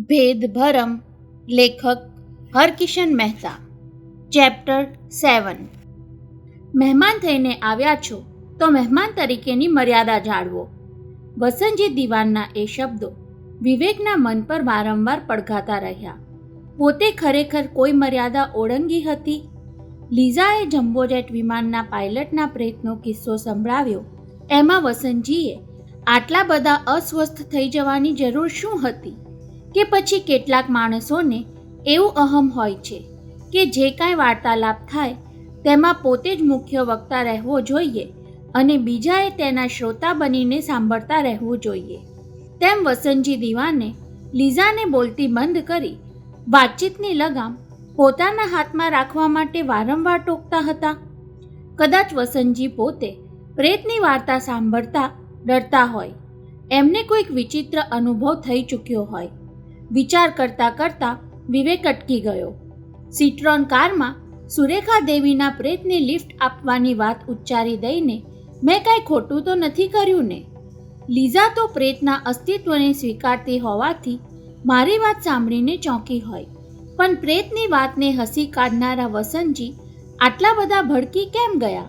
ભેદભરમ. લેખક હરકિશન મહેતા. ચેપ્ટર 7. મહેમાન થઈને આવ્યા છો તો મહેમાન તરીકેની મર્યાદા જાળવો. વસંતજી દિવાનના એ શબ્દો વિવેકના મન પર વારંવાર પડઘાતા રહ્યા. પોતે ખરેખર કોઈ મર્યાદા ઓળંગી હતી? લીઝાએ જમ્બોજેટ વિમાનના પાયલટના પ્રેતનો કિસ્સો સંભળાવ્યો. એમાં વસંતજીએ આટલા બધા અસ્વસ્થ થઈ જવાની જરૂર શું હતી? કે પછી કેટલાક માણસોને એવું અહમ હોય છે કે જે કાંઈ વાર્તાલાપ થાય તેમાં પોતે જ મુખ્ય વક્તા રહેવો જોઈએ અને બીજાએ તેના શ્રોતા બનીને સાંભળતા રહેવું જોઈએ. તેમ વસંતજી દિવાને લીઝાને બોલતી બંધ કરી વાતચીતની લગામ પોતાના હાથમાં રાખવા માટે વારંવાર ટોકતા હતા. કદાચ વસંતજી પોતે પ્રેતની વાર્તા સાંભળતા ડરતા હોય. એમને કોઈક વિચિત્ર અનુભવ થઈ ચૂક્યો હોય. વિચાર કરતા કરતા વિવેક અટકી ગયો. સિટ્રોન કારમાં સુરેખા દેવીના પ્રેતને લિફ્ટ આપવાની વાત ઉચ્ચારી દઈને મેં કાંઈ ખોટું તો નથી કર્યું ને? લીઝા તો પ્રેતના અસ્તિત્વને સ્વીકારતી હોવાથી મારી વાત સાંભળીને ચોંકી હોય, પણ પ્રેતની વાતને હસી કાઢનારા વસંતજી આટલા બધા ભડકી કેમ ગયા?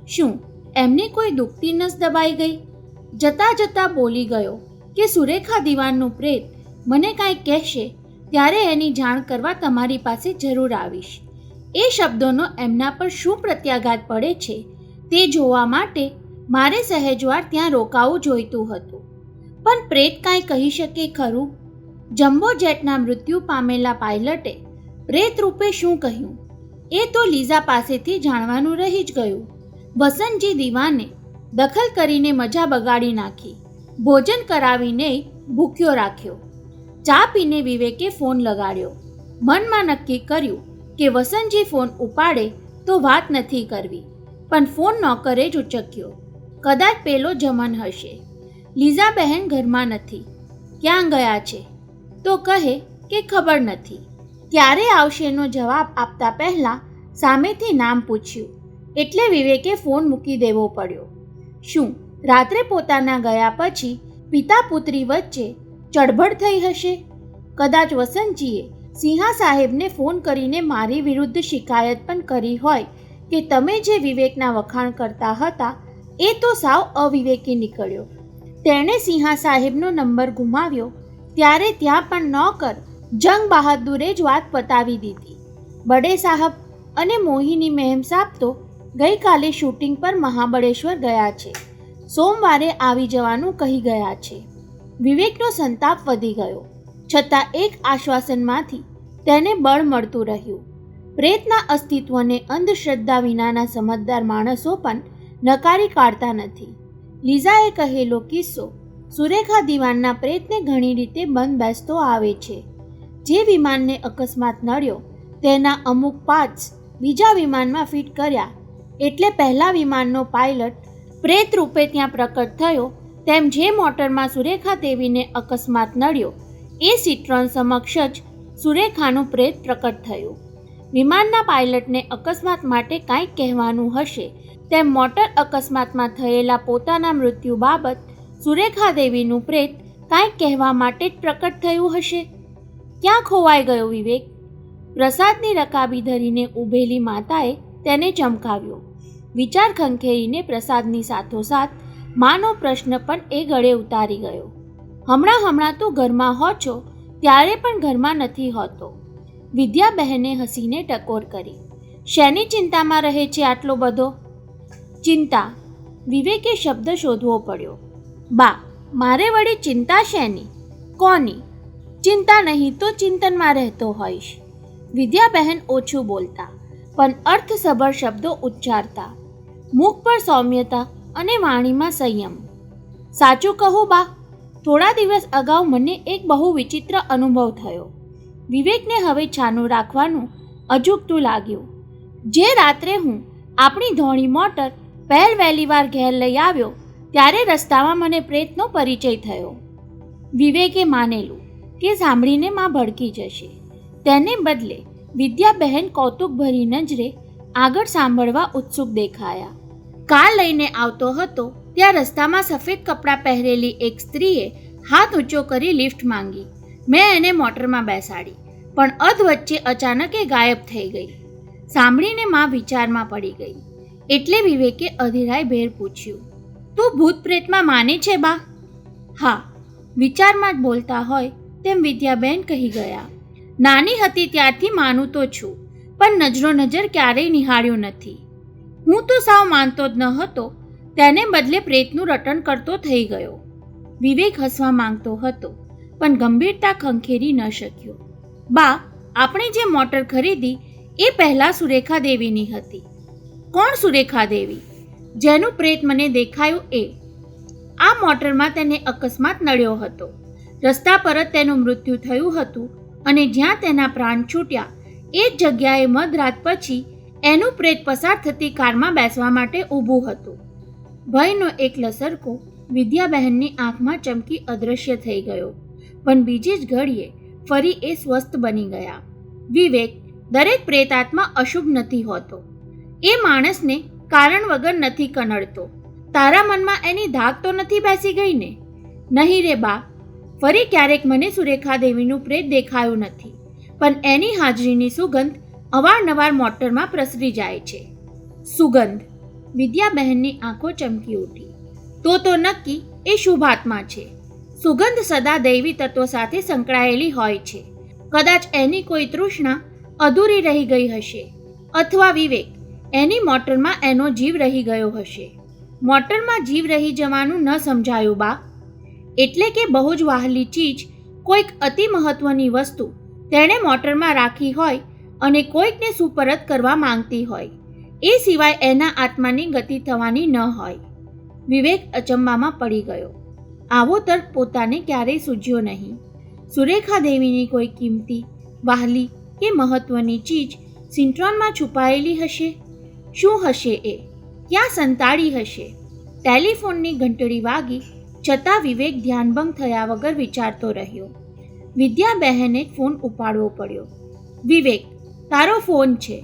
શું એમની કોઈ દુખતી નસ દબાઈ ગઈ? જતા જતા બોલી ગયો કે સુરેખા દીવાનનું પ્રેત મને કાંઈ કહેશે ત્યારે એની જાણ કરવા તમારી પાસે જરૂર આવીશ. એ શબ્દોનો એમના પર શું પ્રત્યાઘાત પડે છે તે જોવા માટે મારે સહેજવાર ત્યાં રોકાવું જોઈતું હતું. પણ પ્રેત કાંઈ કહી શકે ખરું? જમ્બો જેટના મૃત્યુ પામેલા પાયલટે પ્રેત રૂપે શું કહ્યું એ તો લીઝા પાસેથી જાણવાનું રહી જ ગયું. વસંતજી દિવાને દખલ કરીને મજા બગાડી નાખી. ભોજન કરાવીને ભૂખ્યો રાખ્યો. ચા પીને વિવેકે ફોન લગાડ્યો. મનમાં નક્કી કર્યું કે વસંતજી ફોન ઉપાડે તો વાત નથી કરવી, પણ ફોન નોકરે જ ઉચક્યો. કદાચ પેલો જમન હશે. લીઝા બહેન ઘરમાં નથી. ક્યાં ગયા છે? તો કહે કે ખબર નથી. ક્યારે આવશેનો જવાબ આપતા પહેલાં સામેથી નામ પૂછ્યું એટલે વિવેકે ફોન મૂકી દેવો પડ્યો. શું રાત્રે પોતાના ગયા પછી પિતા પુત્રી વચ્ચે ચળબળ થઈ હશે? કદાચ વસંતજીએ સિંહા સાહેબને ફોન કરીને મારી વિરુદ્ધ શિકાયત પણ કરી હોય કે તમે જે વિવેકના વખાણ કરતા હતા એ તો સાવ અવિવેકી નીકળ્યો. તેણે સિંહા સાહેબનો નંબર ગુમાવ્યો ત્યારે ત્યાં પણ નોકર જંગ બહાદુરે જ વાત પતાવી દીધી. બડે સાહબ અને મોહિની મહેમ સાહેબ તો ગઈકાલે શૂટિંગ પર મહાબળેશ્વર ગયા છે. સોમવારે આવી જવાનું કહી ગયા છે. વિવેકનો સંતાપ વધી ગયો, છતાં એક આશ્વાસનમાંથી તેને બળ મળતું રહ્યું. પ્રેતના અસ્તિત્વને અંધશ્રદ્ધા વિનાના સમજદાર માણસો પણ નકારી કાઢતા નથી. લીઝાએ કહેલો કિસ્સો સુરેખા દીવાનના પ્રેતને ઘણી રીતે બંધ બેસતો આવે છે. જે વિમાનને અકસ્માત નડ્યો તેના અમુક પાર્ટ્સ બીજા વિમાનમાં ફિટ કર્યા એટલે પહેલા વિમાનનો પાયલટ પ્રેત રૂપે ત્યાં પ્રકટ થયો. તેમ જે મોટરમાં સુરેખા દેવીને અકસ્માત નડ્યો એ સિટ્રોન સમક્ષ જ સુરેખાનું પ્રેત પ્રકટ થયું. વિમાનના પાયલટને અકસ્માત માટે કાંઈક કહેવાનું હશે, તેમ મોટર અકસ્માતમાં થયેલા પોતાના મૃત્યુ બાબત સુરેખા દેવીનું પ્રેત કાંઈક કહેવા માટે જ પ્રકટ થયું હશે. ક્યાં ખોવાઈ ગયો વિવેક? પ્રસાદની રકાબી ધરીને ઊભેલી માતાએ તેને ચમકાવ્યો. વિચાર ખંખેરીને પ્રસાદની સાથોસાથ માનો પ્રશ્ન પણ એ ગળે ઉતારી ગયો. હમણાં તું ઘરમાં હો છો ત્યારે પણ ઘરમાં નથી હોતો. વિદ્યા બહેને હસીને ટકોર કરી. શેની ચિંતામાં રહે છે આટલો બધો? ચિંતા? વિવેકે શબ્દ શોધવો પડ્યો. બા, મારે વળી ચિંતા શેની? કોની? ચિંતા નહીં તો ચિંતનમાં રહેતો હોઈશ. વિદ્યા બહેન ઓછું બોલતા પણ અર્થસભર શબ્દો ઉચ્ચારતા. મુખ પર સૌમ્યતા અને વાણીમાં સંયમ. સાચું કહું બા, થોડા દિવસ અગાઉ મને એક બહુ વિચિત્ર અનુભવ થયો. વિવેકને હવે છાનું રાખવાનું અજુગતું લાગ્યું. જે રાત્રે હું આપણી ધોળી મોટર પહેલવહેલીવાર ઘેર લઈ આવ્યો ત્યારે રસ્તામાં મને પ્રેતનો પરિચય થયો. વિવેકે માનેલું કે સાંભળીને માં ભડકી જશે. તેને બદલે વિદ્યા બહેન કૌતુકભરી નજરે આગળ સાંભળવા ઉત્સુક દેખાયા. કાર લઈને આવતો હતો ત્યાં રસ્તામાં સફેદ કપડાં પહેરેલી એક સ્ત્રીએ હાથ ઊંચો કરી લિફ્ટ માંગી. મેં એને મોટરમાં બેસાડી, પણ અધવચ્ચે અચાનક એ ગાયબ થઈ ગઈ. સાંભળીને માં વિચારમાં પડી ગઈ. એટલે વિવેકે અધીરાયભેર પૂછ્યું, તું ભૂત પ્રેતમાં માને છે બા? હા, વિચારમાં જ બોલતા હોય તેમ વિદ્યાબેન કહી ગયા. નાની હતી ત્યારથી માનું તો છું, પણ નજરો નજર ક્યારેય નિહાળ્યું નથી. હું તો સાવ માનતો જ ન હતો, તેને બદલે પ્રેતનું રટણ કરતો થઈ ગયો. વિવેક હસવા માંગતો હતો, પણ ગંભીરતા ખંખેરી ન શક્યો. બા, આપણે જે મોટર ખરીદી એ પહેલાં સુરેખા દેવીની હતી. કોણ સુરેખા દેવી? જેનું પ્રેત મને દેખાયું એ. આ મોટરમાં તેને અકસ્માત નડ્યો હતો. રસ્તા પર જ તેનું મૃત્યુ થયું હતું અને જ્યાં તેના પ્રાણ છૂટ્યા એ જ જગ્યાએ મધરાત પછી એનું પ્રેત પસાર થતી કારમાં બેસવા માટે ઊભું હતું. ભયનો એક લસરકો વિદ્યાબહેનની આંખમાં ચમકી અદૃશ્ય થઈ ગયો, પણ બીજી જ ઘડીએ ફરી એ સ્વસ્થ બની ગયા. વિવેક, દરેક પ્રેતાત્મા અશુભ નથી હોતો. એ માણસને કારણ વગર નથી કનડતો. તારા મનમાં એની ધાક તો નથી બેસી ગઈ ને? નહીં રે બા, ફરી ક્યારેક મને સુરેખા દેવીનું પ્રેત દેખાયું નથી, પણ એની હાજરીની સુગંધ અવારનવાર મોટરમાં પ્રસરી જાય છે. સુગંધ? વિદ્યાબહેનની આંખો ચમકી ઉઠી. તો નક્કી એ શુભ આત્મા છે. સુગંધ સદા દૈવી તત્વો સાથે સંકળાયેલી હોય છે. કદાચ એની કોઈ તૃષ્ણા અધૂરી રહી ગઈ હશે, અથવા વિવેક, એની મોટરમાં એનો જીવ રહી ગયો હશે. મોટરમાં જીવ રહી જવાનું ન સમજાયું બા. એટલે કે બહુ જ વહાલી ચીજ, કોઈક અતિ મહત્વની વસ્તુ તેણે મોટરમાં રાખી હોય અને કોઈકને સુપરત કરવા માંગતી હોય, એ સિવાય એના આત્માની ગતિ થવાની ન હોય. વિવેક અચંબામાં પડી ગયો. આવો તર્ક પોતાને ક્યારેય સૂઝ્યો નહીં. સુરેખા દેવીની કોઈ કિંમતી, વહાલી કે મહત્વની ચીજ સિન્ટ્રોનમાં છુપાયેલી હશે. શું હશે એ? ક્યાં સંતાડી હશે? ટેલિફોનની ઘંટડી વાગી છતાં વિવેક ધ્યાનભંગ થયા વગર વિચારતો રહ્યો. વિદ્યાબહેને ફોન ઉપાડવો પડ્યો. વિવેક, તારો ફોન છે.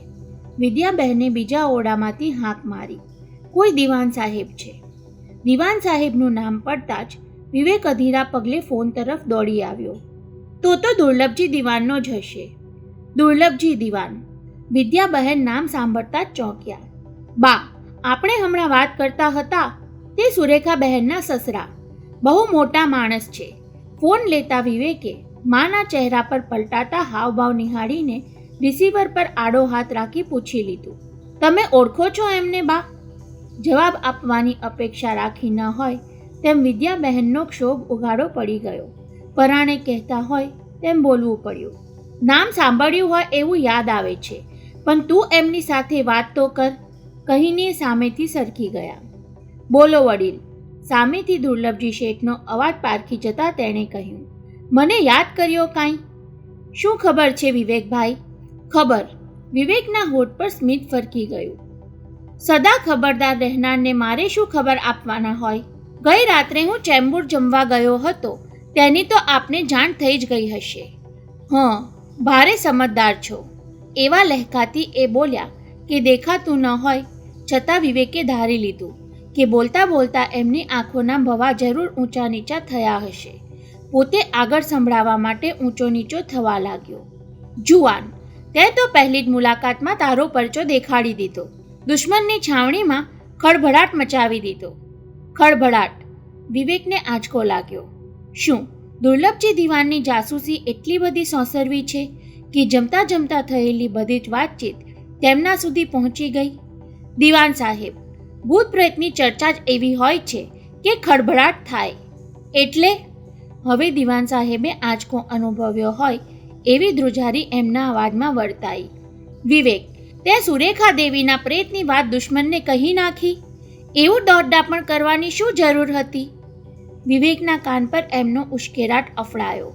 વિદ્યાબહેને બીજા ઓરડામાંથી હાંક મારી. કોઈ દિવાન સાહેબ છે. દિવાન સાહેબનું નામ પડતાં જ વિવેક અધીરા પગલે ફોન તરફ દોડી આવ્યો. તો દુર્લભજી દિવાનનો જ હશે. દુર્લભજી દિવાન? વિદ્યાબહેન નામ સાંભળતા જ ચોંક્યા. બા, આપણે હમણાં વાત કરતા હતા તે સુરેખા બહેનના સસરા. બહુ મોટા માણસ છે. ફોન લેતા વિવેકે માના ચહેરા પર પલટાતા હાવભાવ નિહાળીને રિસીવર પર આડો હાથ રાખી પૂછી લીધું, તમે ઓળખો છો એમને બા? જવાબ આપવાની અપેક્ષા રાખી ન હોય તેમ વિદ્યાબહેનનો ક્ષોભ ઉગાડો પડી ગયો. પરાણે કહેતા હોય તેમ બોલવું પડ્યું. નામ સાંભળ્યું હોય એવું યાદ આવે છે, પણ તું એમની સાથે વાત તો કર, કહીને સામેથી સરકી ગયા. બોલો વડીલ. સામેથી દુર્લભજી શેઠનો અવાજ પારખી જતા તેણે કહ્યું, મને યાદ કર્યો કાંઈ? શું ખબર છે વિવેકભાઈ? ખબર? વિવેકના હોઠ પર સ્મિત ફરકી ગયું. સદા ખબરદાર રહેનારને મારે શું ખબર આપવાના હોય? ગઈ રાત્રે હું ચેમ્બુર જમવા ગયો હતો, તેની તો આપને જાણ થઈ જ ગઈ હશે. ભારે સમજદાર છો. એવા લહેકાથી એ બોલ્યા કે દેખાતું ન હોય છતાં વિવેકે ધારી લીધું કે બોલતા બોલતા એમની આંખોના ભવા જરૂર ઊંચા નીચા થયા હશે. પોતે આગળ સંભળાવવા માટે ઊંચો નીચો થવા લાગ્યો. જુવાન, તે તો પહેલી જ મુલાકાતમાં તારો પરચો દેખાડી દીધો. દુશ્મનની છાવણીમાં ખળભળાટ મચાવી દીધો. ખળભળાટ? વિવેકને આંચકો લાગ્યો. શું દુર્લભજી દિવાનની જાસૂસી એટલી બધી સોંસરવી છે કે જમતા જમતા થયેલી બધી જ વાતચીત તેમના સુધી પહોંચી ગઈ? દિવાન સાહેબ, ભૂત પ્રેતની ચર્ચા જ એવી હોય છે કે ખળભળાટ થાય. એટલે? હવે દિવાન સાહેબે આંચકો અનુભવ્યો હોય એવી ધ્રુજારી એમના અવાજમાં વર્તાઈ. વિવેક, તે સુરેખા દેવીના પ્રેતની વાત દુશ્મનને કહી નાખી? એવું દોડડાપણ કરવાની શું જરૂર હતી? વિવેકના કાન પર એમનો ઉશ્કેરાટ અફડાયો,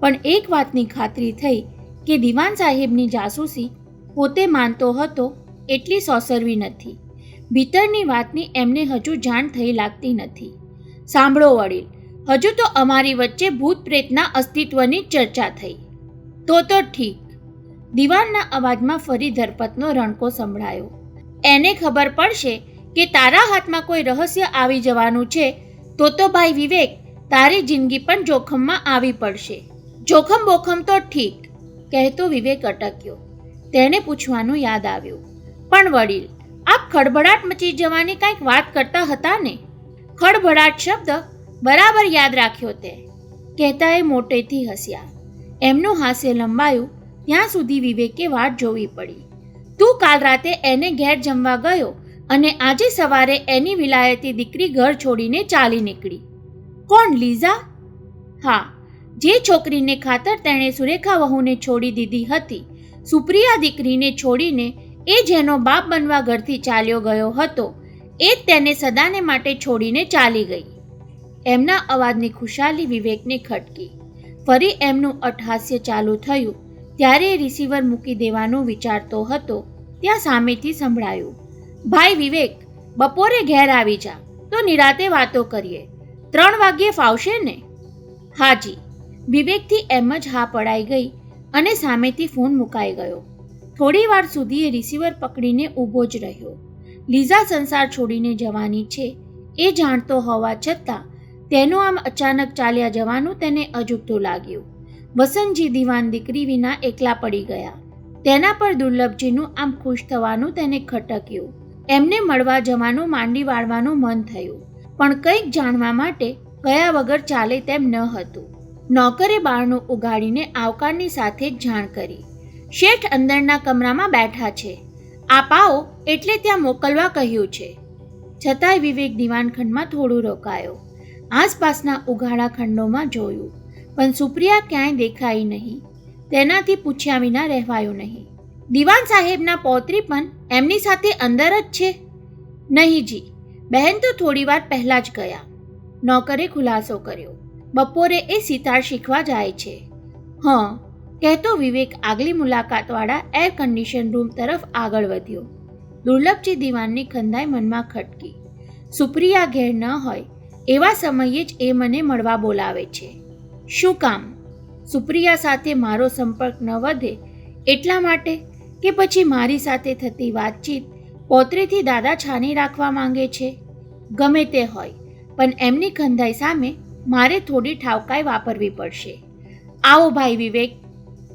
પણ એક વાતની ખાતરી થઈ કે દિવાન સાહેબની જાસૂસી પોતે માનતો હતો એટલી સોસરવી નથી. ભીતરની વાતની એમને હજુ જાણ થઈ લાગતી નથી. સાંભળો વડીલ, હજુ તો અમારી વચ્ચે ભૂત પ્રેતના અસ્તિત્વની ચર્ચા થઈ. તો ઠીક. દિવાનના અવાજમાં ફરી ધરપતનો રણકો સંભળાયો. એને ખબર પડશે કે તારા હાથમાં કોઈ રહસ્ય આવી જવાનું છે તો ભાઈ વિવેક, તારી જિંદગી પણ જોખમમાં આવી પડશે. જોખમ બોખમ તો ઠીક, કહેતો વિવેક અટક્યો. તેને પૂછવાનું યાદ આવ્યું, પણ વડીલ, આપ ખડભડાટ મચી જવાની કંઈક વાત કરતા હતા ને? ખડભડાટ શબ્દ બરાબર યાદ રાખ્યો તે, કહેતા એ મોટેથી હસ્યા. એમનું હાસ્ય લંબાયું ત્યાં સુધી વિવેકે વાટ જોવી પડી. તું કાલ રાતે એને ઘેર જમવા ગયો અને આજે સવારે એની વિલાયતી દીકરી ઘર છોડીને ચાલી નીકળી. કોણ, લીઝા? હા, જે છોકરીને ખાતર તેણે સુરેખા વહુને છોડી દીધી હતી, સુપ્રિયા દીકરીને છોડીને એ જેનો બાપ બનવા ઘરથી ચાલ્યો ગયો હતો, એ જ તેને સદાને માટે છોડીને ચાલી ગઈ. એમના અવાજની ખુશાલી વિવેકને ખટકી. ફરી એમનું અટહાસ્ય ચાલુ થયું ત્યારે રિસીવર મૂકી દેવાનું વિચારતો હતો ત્યાં સામેથી સંભળાયું, ભાઈ વિવેક, બપોરે ઘેર આવી જા તો નિરાતે વાતો કરીએ. 3 વાગ્યે ફાવશે ને? હાજી. વિવેકથી એમ જ હા પડાઈ ગઈ અને સામેથી ફોન મુકાઈ ગયો. થોડી વાર સુધી એ રિસીવર પકડીને ઊભો જ રહ્યો. લીઝા સંસાર છોડીને જવાની છે એ જાણતો હોવા છતાં તેનું આમ અચાનક ચાલ્યા જવાનું તેને અજુગતું લાગ્યું. વસંતજી દિવાન દીકરી વિના એકલા પડી ગયા. તેના પર દુર્લભજીનું આમ ખુશ થવાનું તેને ખટક્યું. એમને મળવા જવાનું માંડી વાળવાનું મન થયું, પણ કંઈક જાણવા માટે ગયા વગર ચાલે તેમ ન હતું. નોકરે બારણું ઉગાડીને આવકારની સાથે જ જાણ કરી, શેઠ અંદરના કમરામાં બેઠા છે, આપ આવો એટલે ત્યાં મોકલવા કહ્યું છે. છતાંય વિવેક દિવાનખંડમાં થોડું રોકાયો. આસપાસના ઉઘાડા ખંડોમાં જોયું, પણ સુપ્રિયા ક્યાંય દેખાઈ નહીં. તેનાથી પૂછ્યા વિના રહેવાયું નહીં. દિવાન સાહેબના પૌત્રી પણ એમની સાથે અંદર જ છે? નહીં જી, બહેન તો થોડી વાર પહેલાં જ ગયા. નોકરે ખુલાસો કર્યો. બપોરે એ સિતાર શીખવા જાય છે. હં, કહેતો વિવેક આગલી મુલાકાતવાળા એર કન્ડિશન રૂમ તરફ આગળ વધ્યો. દુર્લભજી દિવાનની ખંધાઈ મનમાં ખટકી. સુપ્રિયા ઘેર ન હોય એવા સમયે જ એ મને મળવા બોલાવે છે. શું કામ? સુપ્રિયા સાથે મારો સંપર્ક ન વધે એટલા માટે, કે પછી મારી સાથે થતી વાતચીત પૌત્રીથી દાદા છાની રાખવા માંગે છે? ગમે તે હોય, પણ એમની ખંધાઈ સામે મારે થોડી ઠાવકાઈ વાપરવી પડશે. આવો ભાઈ વિવેક.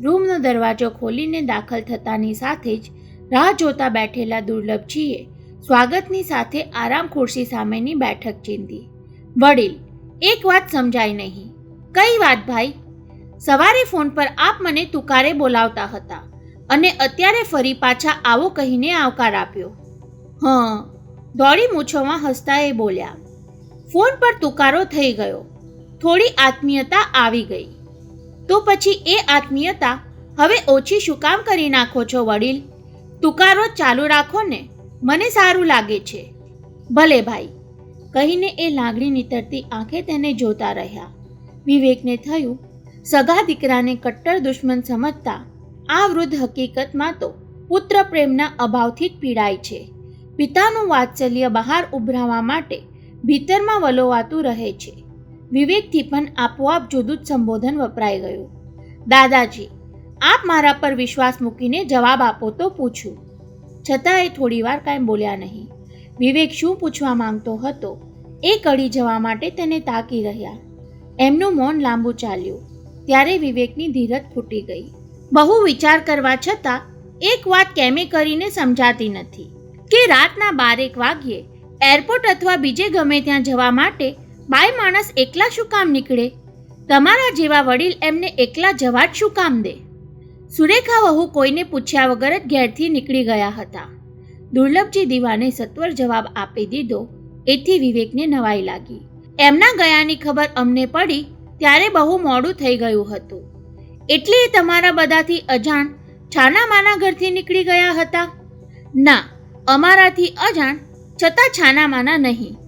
રૂમનો દરવાજો ખોલીને દાખલ થતાની સાથે જ રાહ જોતા બેઠેલા દુર્લભજીએ સ્વાગતની સાથે આરામ ખુરશી સામેની બેઠક ચીંધી. વડીલ, એક વાત સમજાય નહીં. કઈ વાત ભાઈ? સવારે ફોન પર આપ મને તુકારે બોલાવતા હતા અને અત્યારે ફરી પાછા આવો કહીને આવકાર આપ્યો. હં, દોડી મૂછોમાં હસતા એ બોલ્યા. ફોન પર તુકારો થઈ ગયો, થોડી આત્મીયતા આવી ગઈ. તો પછી એ આત્મીયતા હવે ઓછી શું કામ કરી નાખો છો વડીલ? તુકારો ચાલુ રાખો ને, મને સારું લાગે છે. ભલે ભાઈ, કહીને એ લાગણી નીતરતી આંખે તેને જોતા રહ્યા. વિવેકને થયું, સગા દીકરાને કટ્ટર દુશ્મન સમજતા આ વૃદ્ધ હકીકતમાં તો પુત્ર પ્રેમના અભાવથી જ પીડાય છે. પિતાનું વાત્સલ્ય બહાર ઉભરાવા માટે ભીતરમાં વલોવાતું રહે છે. વિવેકથી પણ આપોઆપ જુદું જ સંબોધન વપરાઈ ગયું. દાદાજી, આપ મારા પર વિશ્વાસ મૂકીને જવાબ આપો તો પૂછું. છતાં એ થોડીવાર કાંઈ બોલ્યા નહીં. વિવેક શું પૂછવા માંગતો હતો એ કળી જવા માટે તેને તાકી રહ્યા. એમનું મૌન લાંબુ ચાલ્યું ત્યારે વિવેકની ધીરજ ફૂટી ગઈ. બહુ વિચાર કરવા છતાં એક વાત કેમે કરીને સમજાતી નથી કે રાતના 12 વાગ્યે એરપોર્ટ અથવા બીજે ગમે ત્યાં જવા માટે બાય માણસ એકલા શું કામ નીકળે? તમારા જેવા વડીલ એમને એકલા જવા જ શું કામ દે? સુરેખા વહુ કોઈને પૂછ્યા વગર જ ઘેરથી નીકળી ગયા હતા. દુર્લભજી દિવાને સત્વર જવાબ આપી દીધો એથી વિવેકને નવાઈ લાગી. એમના ગયાની ખબર અમને પડી ત્યારે બહુ મોડું થઈ ગયું હતું. એટલે એ તમારા બધાથી અજાણ છાનામાના ઘરથી નીકળી ગયા હતા? ના, અમારાથી અજાણ છતાં છાનામાના નહીં.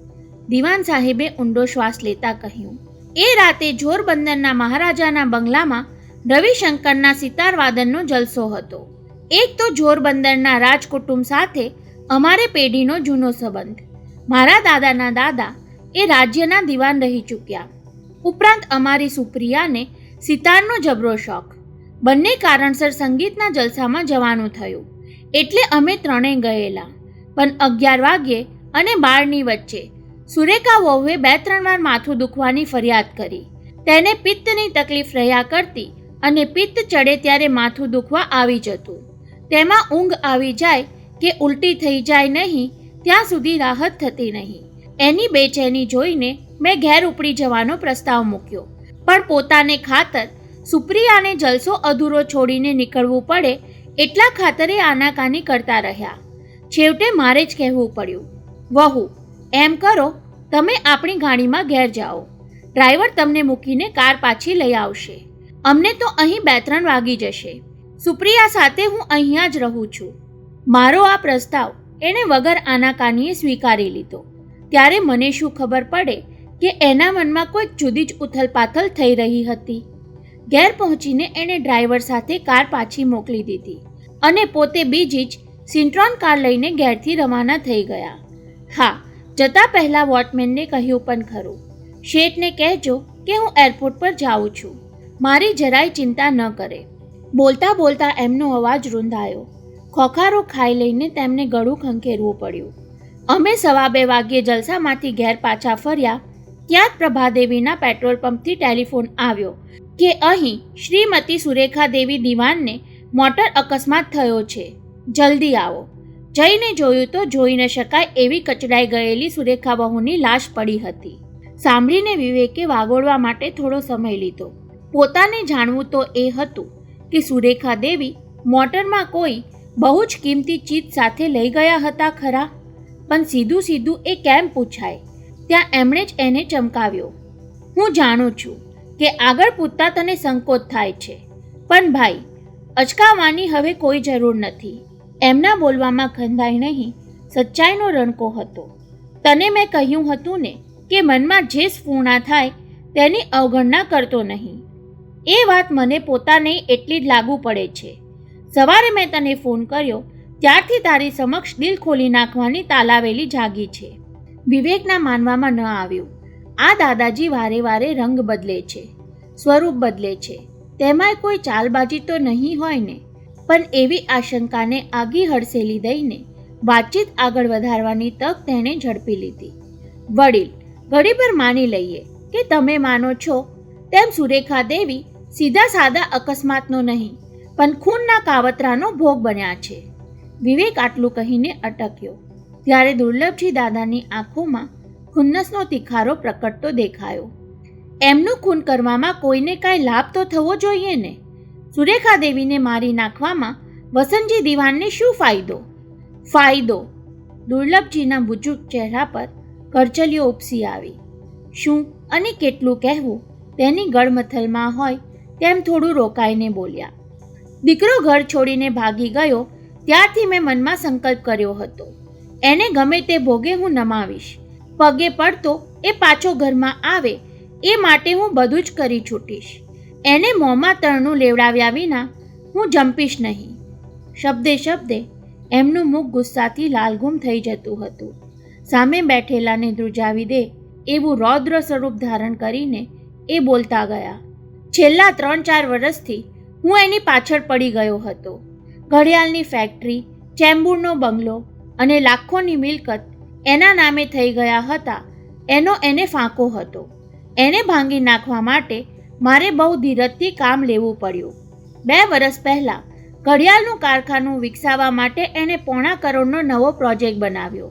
દિવાન સાહેબે ઊંડો શ્વાસ લેતા કહ્યું. એ રાતે જોરબંદરના મહારાજાના બંગલામાં રવિશંકરના સિતારવાદનનો જલસો હતો. એક તો જોરબંદરના રાજકુટુંબ સાથે અમારે પેઢીનો જૂનો સંબંધ. મારા દાદાના દાદા એ રાજ્યના દિવાન રહી ચૂક્યા. ઉપરાંત અમારી સુપ્રિયાને સિતારનો જબરો શોખ. બંને કારણસર સંગીતના જલસામાં જવાનું થયું એટલે અમે ત્રણેય ગયેલા. પણ 11 વાગ્યે અને 12ની વચ્ચે સુરેખા વહુએ 2-3 વાર માથું દુખવાની ફરિયાદ કરી તેને પિત્તની તકલીફ રહ્યા કરતી અને પિત્ત ચડે ત્યારે માથું દુખવા આવી જતું. તેમાં ઊંઘ આવી જાય કે ઉલટી થઈ જાય નહીં ત્યાં સુધી રાહત થતી નહીં. એની બેચેની જોઈને મેં ઘેર ઉપડી જવાનો પ્રસ્તાવ મૂક્યો, પણ પોતાને ખાતર સુપ્રિયાને જલસો અધૂરો છોડીને નીકળવું પડે એટલા ખાતરે આનાકાની કરતા રહ્યા. છેવટે મારે જ કહેવું પડ્યું, વહુ એમ કરો, તમે આપણી ગાડીમાં ઘેર જાઓ, ડ્રાઈવર તમને મૂકીને કાર પાછી લઈ આવશે. અમને તો અહીં 2-3 વાગી જશે. સુપ્રિયા સાથે હું અહીંયા જ રહું છું. મારો આ પ્રસ્તાવ એણે વગર આનાકાનીએ સ્વીકારી લીધો. ત્યારે મને શું ખબર પડે કે એના મનમાં કોઈક જુદી જ ઉથલપાથલ થઈ રહી હતી. ઘેર પહોંચીને એણે ડ્રાઈવર સાથે કાર પાછી મોકલી દીધી અને પોતે બીજી જ સિન્ટ્રોન કાર લઈને ઘેરથી રવાના થઈ ગયા. હા, જતા પહેલાં વોચમેનને કહ્યું પણ ખરું, શેઠને કહેજો કે હું એરપોર્ટ પર જાઉં છું, મારી જરાય ચિંતા ન કરે. બોલતા બોલતા એમનો અવાજ રૂંધાયો. ખોખારો ખાઈ લઈને તેમને ગળું ખંખેરવું પડ્યું. અમે 2:15 વાગ્યે જલસામાંથી ઘેર પાછા ફર્યા ત્યાં જ પ્રભાદેવીના પેટ્રોલ પંપથી ટેલિફોન આવ્યો કે અહીં શ્રીમતી સુરેખા દેવી દિવાનને મોટર અકસ્માત થયો છે, જલ્દી આવો. જઈને જોયું તો જોઈ ન શકાય એવી કચડાઈ ગયેલી સુરેખા બહુની લાશ પડી હતી. સાંભળીને વિવેકે વાગોળવા માટે થોડો સમય લીધો. પોતાને જાણવું તો એ હતું કે સુરેખા દેવી મોટરમાં કોઈ બહુ જ કિંમતી ચીજ સાથે લઈ ગયા હતા ખરા, પણ સીધું સીધું એ કેમ પૂછાય? ત્યાં એમણે જ એને ચમકાવ્યો. હું જાણું છું કે આગળ પૂછતા તને સંકોચ થાય છે, પણ ભાઈ અચકાવવાની હવે કોઈ જરૂર નથી. એમના બોલવામાં ખંધાઈ નહીં, સચ્ચાઈનો રણકો હતો. તને મેં કહ્યું હતું ને કે મનમાં જે સ્ફૂર્ણા થાય તેની અવગણના કરતો નહીં. એ વાત મને પોતાને એટલી જ લાગુ પડે છે. સવારે મેં તને ફોન કર્યો ત્યારથી તારી સમક્ષ દિલ ખોલી નાખવાની તાલાવેલી જાગી છે. વિવેકના માનવામાં ન આવ્યું. આ દાદાજી વારે વારે રંગ બદલે છે, સ્વરૂપ બદલે છે, તેમાંય કોઈ ચાલબાજી તો નહીં હોય ને? પણ એવી આશંકાને આગી હડસેલી દઈને વાતચીત આગળ વધારવાની તક તેણે ઝડપી લીધી. વડીલ, ઘડીભર માની લઈએ કે તમે માનો છો તેમ સુરેખા દેવી સીધા સાદા અકસ્માતનો નહીં પણ ખૂનના કાવતરાનો ભોગ બન્યા છે. વિવેક આટલું કહીને અટક્યો ત્યારે દુર્લભજી દાદાની આંખોમાં ખુન્નસનો તિખારો પ્રકટતો દેખાયો. એમનું ખૂન કરવામાં કોઈને કાંઈ લાભ તો થવો જોઈએ ને? સુરેખા દેવીને મારી નાખવામાં વસંતજી દિવાનને શું ફાયદો? ફાયદો? દુર્લભજીના બુજુર્ગ ચહેરા પર કરચલીઓ ઉપસી આવી. શું અને કેટલું કહેવું તેની ગળમથલમાં હોય તેમ થોડું રોકાઈને બોલ્યા. દીકરો ઘર છોડીને ભાગી ગયો ત્યારથી મેં મનમાં સંકલ્પ કર્યો હતો, એને ગમે તે ભોગે હું નમાવીશ. પગે પડતો એ પાછો ઘરમાં આવે એ માટે હું બધું જ કરી છૂટીશ. એને મોંમાં તરણું લેવડાવ્યા વિના હું જંપીશ નહીં. શબ્દે શબ્દે એમનું મુખ ગુસ્સાથી લાલઘૂમ થઈ જતું હતું. સામે બેઠેલાને ધ્રુજાવી દે એવું રૌદ્ર સ્વરૂપ ધારણ કરીને એ બોલતા ગયા. છેલ્લા 3-4 વર્ષથી હું એની પાછળ પડી ગયો હતો. ઘડિયાળની ફેક્ટરી, ચેમ્બુરનો બંગલો અને લાખોની મિલકત એના નામે થઈ ગયા હતા. એનો એને ફાંકો હતો. એને ભાંગી નાખવા માટે મારે બહુ ધીરજથી કામ લેવું પડ્યું. 2 વર્ષ પહેલાં ઘડિયાળનું કારખાનું વિકસાવવા માટે એણે 1.25 કરોડનો નવો પ્રોજેક્ટ બનાવ્યો.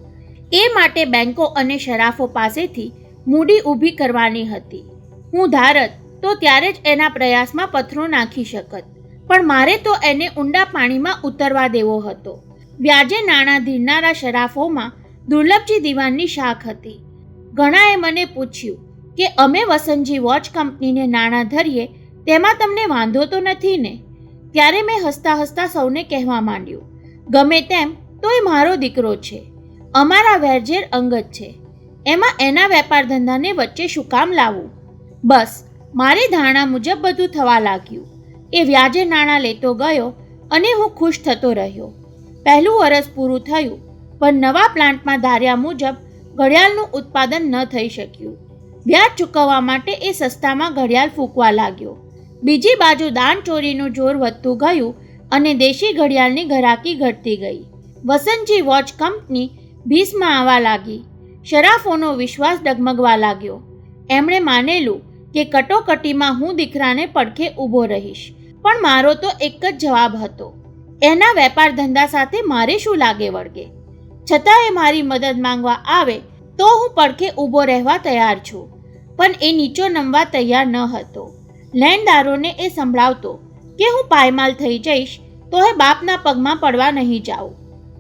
એ માટે બેન્કો અને શરાફો પાસેથી મૂડી ઊભી કરવાની હતી. હું ધારત તો ત્યારે જ એના પ્રયાસમાં પથ્થરો નાખી શકત, પણ મારે તો એને ઊંડા પાણીમાં ઉતરવા દેવો હતો. વ્યાજે નાણાં ધીરનારા શરાફોમાં દુર્લભજી દિવાનની શાખ હતી. ઘણાએ મને પૂછ્યું કે અમે વસંતજી વોચ કંપનીને નાણાં ધરીએ તેમાં તમને વાંધો તો નથી ને? ત્યારે મેં હસતા હસતા સૌને કહેવા માંડ્યું, ગમે તેમ તો એ મારો દીકરો છે, અમારા વેરઝેર અંગત છે, એમાં એના વેપાર ધંધાને વચ્ચે શું કામ લાવવું? બસ મારી ધારણા મુજબ બધું થવા લાગ્યું. એ વ્યાજે નાણાં લેતો ગયો અને હું ખુશ થતો રહ્યો. 1 વર્ષ પૂરું થયું પણ નવા પ્લાન્ટમાં ધાર્યા મુજબ ઘડિયાળનું ઉત્પાદન ન થઈ શક્યું. વ્યાજ ચૂકવવા માટે એ સસ્તામાં ઘડિયાળ ફૂંકવા લાગ્યો. બીજી બાજુ દાન ચોરીનું જોર વધતું ગયું અને દેશી ઘડિયાળની ઘરાકી ઘટતી ગઈ. વસંતજી વોચ કંપની ભીસમાં આવવા લાગી. શરાફોનો વિશ્વાસ ડગમગવા લાગ્યો. એમણે માનેલું કે કટોકટીમાં હું દીકરાને પડખે ઊભો રહીશ, પણ મારો તો એક જ જવાબ હતો, એના વેપાર ધંધા સાથે મારે શું લાગે વળગે? છતાં એ મારી મદદ માંગવા આવે તો હું પડખે ઊભો રહેવા તૈયાર છું, પણ એ નીચો નમવા તૈયાર ન હતો. લેણદારોને એ સંભળાવતો કે હું પાયમાલ થઈ જઈશ તો એ બાપના પગમાં પડવા નહીં જાઉં.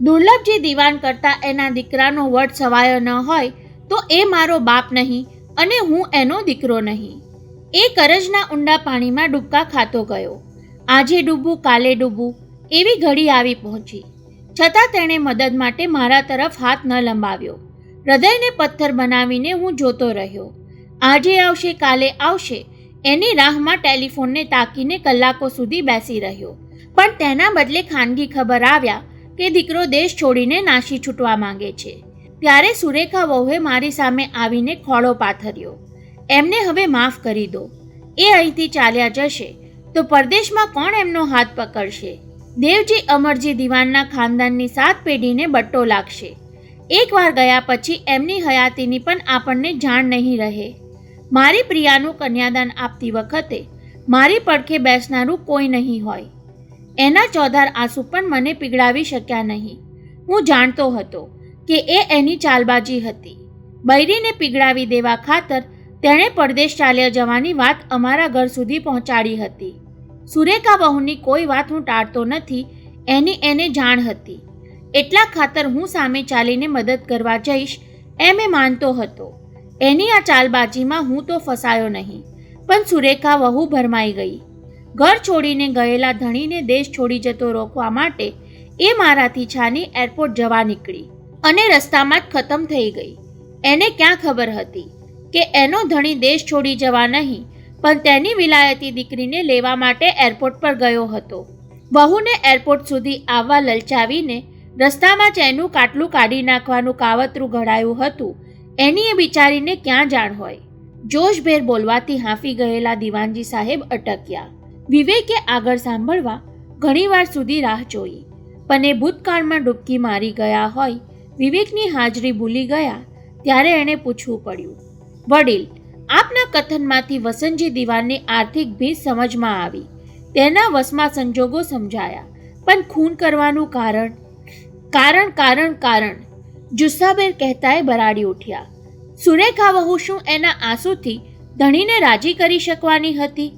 દુર્લભજી દિવાન કરતાં એના દીકરાનો વટ સવાયો ન હોય તો એ મારો બાપ નહીં અને હું એનો દીકરો નહીં. એ કરજના ઊંડા પાણીમાં ડૂબકા ખાતો ગયો. આજે ડૂબું કાલે ડૂબું એવી ઘડી આવી પહોંચી, છતાં તેણે મદદ માટે મારા તરફ હાથ ન લંબાવ્યો. હૃદયને પથ્થર બનાવીને હું જોતો રહ્યો. આજે આવશે કાલે આવશે એની રાહમાં ટેલિફોનને તાકીને કલાકો સુધી બેસી રહ્યો, પણ તેના બદલે ખાનગી ખબર આવ્યા કે દીકરો દેશ છોડીને નાસી છૂટવા માંગે છે. ત્યારે સુરેખા વહુએ મારી સામે આવીને ખોળો પાથર્યો. એમને હવે માફ કરી દો. એ અહીંથી ચાલ્યા જશે તો પરદેશમાં કોણ એમનો હાથ પકડશે? દેવજી અમરજી દિવાનના ખાનદાનની 7 પેઢીને બટ્ટો લાગશે. એકવાર ગયા પછી એમની હયાતીની પણ આપણને જાણ નહીં રહે. મારી પ્રિયાનું કન્યાદાન આપતી વખતે મારી પડખે બેસનારું કોઈ નહીં હોય. એના ચોધાર આંસુ પણ મને પીગળાવી શક્યા નહીં. હું જાણતો હતો કે એ એની ચાલબાજી હતી. બૈરીને પીગળાવી દેવા ખાતર તેણે પરદેશ ચાલ્યા જવાની વાત અમારા ઘર સુધી પહોંચાડી હતી. સુરેખા વહુની કોઈ વાત હું ટાળતો નથી એની એને જાણ હતી. એટલા ખાતર હું સામે ચાલીને મદદ કરવા જઈશ એમ એ માનતો હતો. એની આ ચાલબાજીમાં હું તો ફસાયો નહીં, પણ સુરેખા વહુ ભરમાઈ ગઈ. ઘર છોડીને ગયેલા ધણીને દેશ છોડી જતો રોકવા માટે એ મારાથી છાની એરપોર્ટ જવા નીકળી અને રસ્તામાં જ ખતમ થઈ ગઈ. એને ક્યાં ખબર હતી કે એનો ધણી દેશ છોડી જવા નહીં પણ તેની વિલાયતી દીકરીને લેવા માટે એરપોર્ટ પર ગયો હતો. વહુને એરપોર્ટ સુધી આવવા લલચાવીને રસ્તામાં જ એનું કાટલું કાઢી નાખવાનું કાવતરું ઘડાયું હતું. એની એ બિચારીને ક્યાં જાણ હોય? જોશભેર બોલવાથી હાંફી ગયેલા દિવાનજી સાહેબ અટક્યા. વિવેકે આગળ સાંભળવા ઘણીવાર સુધી રાહ જોઈ, પણ એ ભૂતકાળમાં ડૂબકી મારી ગયા હોય વિવેકની હાજરી ભૂલી ગયા. ત્યારે એણે પૂછવું પડ્યું, વડીલ, આપના કથનમાંથી વસંતજી દિવાનની આર્થિક ભીંસ સમજમાં આવી. તેના વશમાં સંજોગો સમજાયા, પણ ખૂન કરવાનું કારણ કારણ કારણ કારણ જુસ્સાભેર કહેતાએ બરાડી ઉઠ્યા. સુરેખા વહુ શું એના આંસુથી ધણીને રાજી કરી શકવાની હતી?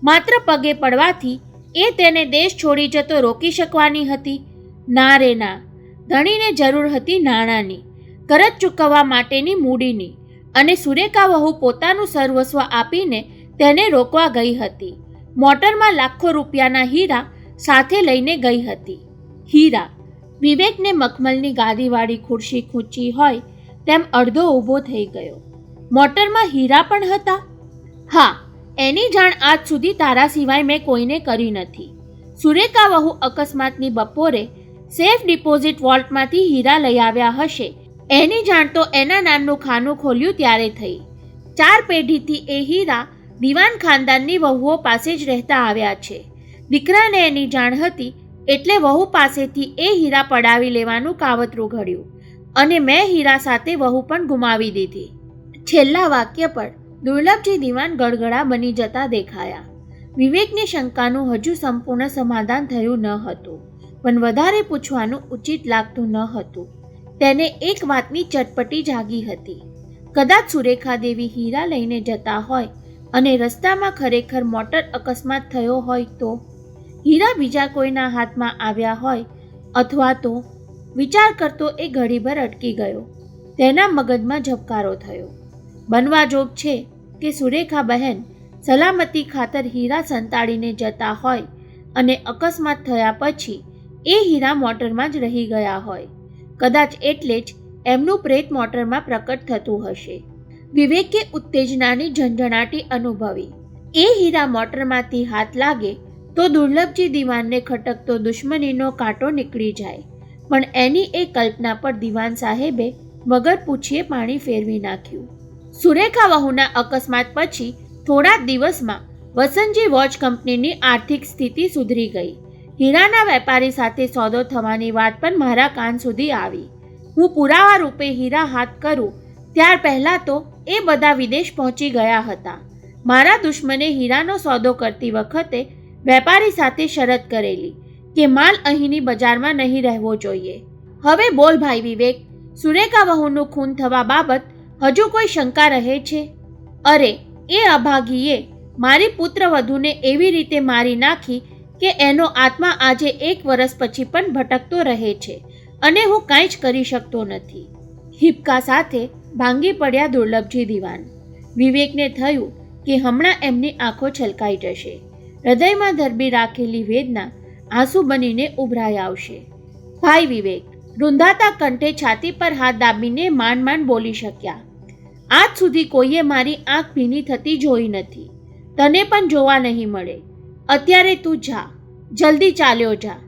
માત્ર પગે પડવાથી એ તેને દેશ છોડી જતો રોકી શકવાની હતી? ના રે ના. ધણીને જરૂર હતી નાણાંની, કરજ ચૂકવવા માટેની મૂડીની, અને સુરેખા વહુ પોતાનું સર્વસ્વ આપીને તેને રોકવા ગઈ હતી. મોટરમાં લાખો રૂપિયાના હીરા સાથે લઈને ગઈ હતી. હીરા? વિવેકને મખમલની ગાદીવાળી ખુરશી ખૂંચી હોય તેમ અડધો ઊભો થઈ ગયો. મોટરમાં હીરા પણ હતા? હા, એની જાણ આજ સુધી તારા સિવાય મેં કોઈને કરી નથી. સુરેખા વહુ અકસ્માતની બપોરે સેફ ડિપોઝિટ વોલ્ટમાંથી હીરા લઈ આવ્યા હશે. એની જાણ તો એના નામનું ખાનું ખોલ્યું ત્યારે થઈ. 4 પેઢીથી એ હીરા દિવાન ખાનદાનની વહુઓ પાસે જ રહેતા આવ્યા છે. દીકરાને એની જાણ હતી એટલે વહુ પાસેથી એ હીરા પડાવી લેવાનું કાવતરું ઘડ્યું, અને મેં હીરા સાથે વહુ પણ ગુમાવી દીધી. છેલ્લા વાક્ય પર દુર્લભજી દિવાન ગળગળા બની જતા દેખાયા. વિવેકની શંકાનું હજુ સંપૂર્ણ સમાધાન થયું ન હતું, પણ વધારે પૂછવાનું ઉચિત લાગતું ન હતું. તેને એક વાતની ચટપટી જાગી હતી. કદાચ સુરેખા દેવી હીરા લઈને જતા હોય અને રસ્તામાં ખરેખર મોટર અકસ્માત થયો હોય તો? હીરા બીજા કોઈના હાથમાં આવ્યા હોય અથવા તો? વિચાર કરતો એ ઘડીભર અટકી ગયો. તેના મગજમાં ઝબકારો થયો. બનવા જોગ છે કે સુરેખા બહેન સલામતી ખાતર હીરા સંતાડીને જતા હોય અને અકસ્માત થયા પછી એ હીરા મોટરમાં જ રહી ગયા હોય. કદાચ એટલે જ એમનું પ્રેત મોટરમાં પ્રકટ થતું હશે. વિવેકે ઉત્તેજનાની ઝંઝણાટી અનુભવી. એ હીરા મોટરમાંથી હાથ લાગે તો દુર્લભજી દિવાનને ખટકતો દુશ્મનીનો કાંટો નીકળી જાય, પણ એની એ કલ્પના પર દિવાન સાહેબે વગર પૂછીએ પાણી ફેરવી નાખ્યું. સુરેખા વહુના અકસ્માત પછી થોડા જ દિવસમાં વસંતજી વોચ કંપનીની આર્થિક સ્થિતિ સુધરી ગઈ. હીરાના વેપારી સાથે સોદો થવાની વાત પણ મારા કાન સુધી આવી. હું પુરાવા રૂપે હીરા હાથ કરું ત્યાર પહેલાં તો એ બધા વિદેશ પહોંચી ગયા હતા. મારા દુશ્મને હીરાનો સોદો કરતી વખતે વેપારી સાથે શરત કરેલી કે માલ અહીંની બજારમાં નહીં રહેવો જોઈએ. હવે બોલ ભાઈ વિવેક, સુરેખા વહુનું ખૂન થવા બાબત હજુ કોઈ શંકા રહે છે? અરે એ અભાગીએ મારી પુત્રવધૂને એવી રીતે મારી નાખી કે એનો આત્મા આજે 1 વર્ષ પછી પણ ભટકતો રહે છે અને હું કાંઈ જ કરી શકતો નથી. હિપકા સાથે ભાંગી પડ્યા દુર્લભજી દિવાન. વિવેકને થયું કે હમણાં એમની આંખો છલકાઈ જશે. હૃદયમાં ધરબી રાખેલી વેદના આંસુ બનીને ઉભરાઈ આવશે. ભાઈ વિવેક રૂંધાતા કંઠે છાતી પર હાથ દાબીને માંડ માંડ બોલી શક્યા. આજ સુધી કોઈએ મારી આંખ ભીની થતી જોઈ નથી. તને પણ જોવા નહીં મળે. અત્યારે તું જા, જલ્દી ચાલ્યો જા.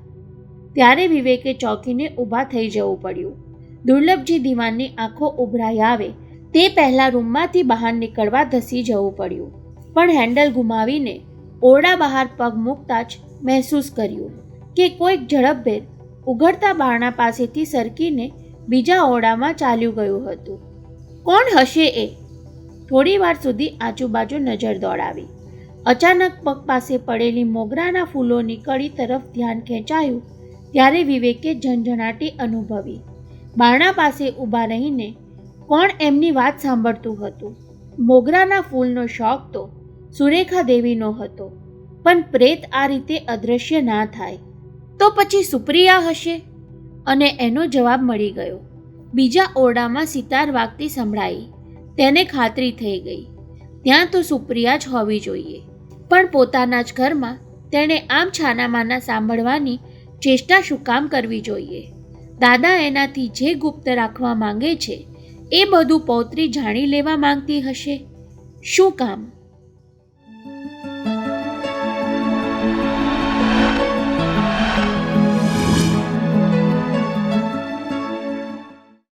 ત્યારે વિવેકે ચોંકીને ઊભા થઈ જવું પડ્યું. દુર્લભજી દિવાનની આંખો ઉભરાઈ આવે તે પહેલાં રૂમમાંથી બહાર નીકળવા ધસી જવું પડ્યું. પણ હેન્ડલ ગુમાવીને ઓરડા બહાર પગ મૂકતા જ મહેસૂસ કર્યું કે કોઈક ઝડપભેર ઉઘડતા બારણા પાસેથી સરકીને બીજા ઓરડામાં ચાલ્યું ગયું હતું. કોણ હશે એ? થોડી વાર સુધી આજુબાજુ નજર દોડાવી. અચાનક પગ પાસે પડેલી મોગરાના ફૂલોની કળી તરફ ધ્યાન ખેંચાયું ત્યારે વિવેકે ઝંઝણાટી અનુભવી. બારણા પાસે ઊભા રહીને કોણ એમની વાત સાંભળતું હતું? મોગરાના ફૂલનો શોખ તો સુરેખા દેવીનો હતો, પણ પ્રેત આ રીતે અદૃશ્ય ના થાય તો પછી સુપ્રિયા હશે? અને એનો જવાબ મળી ગયો. બીજા ઓરડામાં સિતાર વાગતી સંભળાઈ. તેને ખાતરી થઈ ગઈ ત્યાં તો સુપ્રિયા જ હોવી જોઈએ. પણ પોતાના જ ઘરમાં તેણે આમ છાનામાના સાંભળવાની ચેષ્ટા શું કામ કરવી જોઈએ? દાદા એનાથી જે ગુપ્ત રાખવા માંગે છે એ બધું પૌત્રી જાણી લેવા માંગતી હશે. શું કામ?